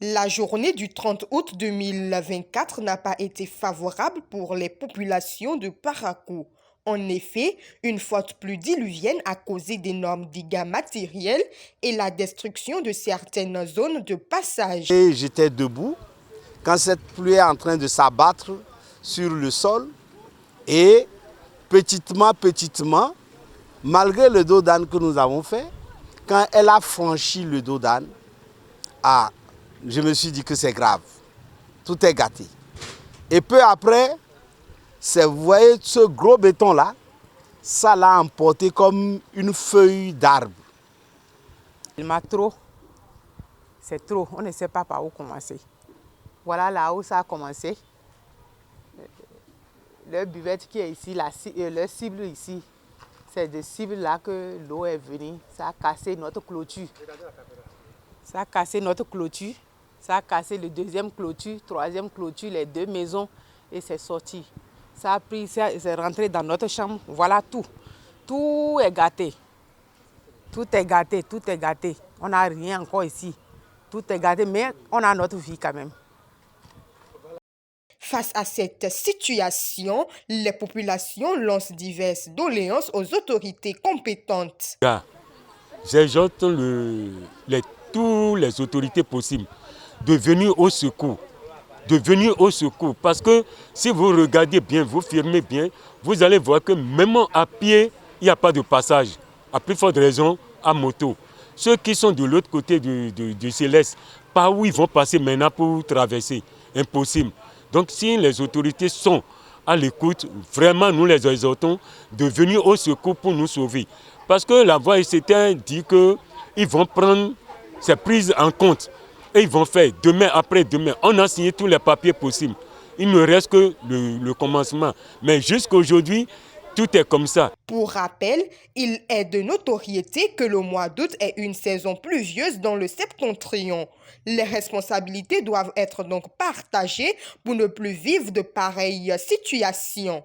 La journée du 30 août 2024 n'a pas été favorable pour les populations de Parakou. En effet, une faute plus diluvienne a causé d'énormes dégâts matériels et la destruction de certaines zones de passage. Et j'étais debout quand cette pluie est en train de s'abattre sur le sol et petitement, malgré le dos d'âne que nous avons fait, quand elle a franchi le dos d'âne, je me suis dit que c'est grave, tout est gâté. Et peu après, vous voyez ce gros béton-là, ça l'a emporté comme une feuille d'arbre. Il m'a trop, c'est trop, on ne sait pas par où commencer. Voilà là où ça a commencé. Le buvette qui est ici, le cible ici, c'est de cible là que l'eau est venue. Ça a cassé notre clôture. Ça a cassé notre clôture. Ça a cassé le deuxième clôture, troisième clôture, les deux maisons et c'est sorti. Ça a pris, c'est rentré dans notre chambre. Voilà tout. Tout est gâté. Tout est gâté, tout est gâté. On n'a rien encore ici. Tout est gâté, mais on a notre vie quand même. Face à cette situation, les populations lancent diverses doléances aux autorités compétentes. J'exhorte toutes les autorités possibles de venir au secours. Parce que si vous regardez bien, vous filmez bien, vous allez voir que même à pied, il n'y a pas de passage. À plus forte raison, à moto. Ceux qui sont de l'autre côté du Céleste, par où ils vont passer maintenant pour traverser? Impossible. Donc si les autorités sont à l'écoute, vraiment nous les exhortons de venir au secours pour nous sauver. Parce que la voie s'était dit qu'ils vont prendre ces prises en compte. Et ils vont faire demain après demain. On a signé tous les papiers possibles. Il ne reste que le commencement. Mais jusqu'à aujourd'hui, tout est comme ça. Pour rappel, il est de notoriété que le mois d'août est une saison pluvieuse dans le septentrion. Les responsabilités doivent être donc partagées pour ne plus vivre de pareilles situations.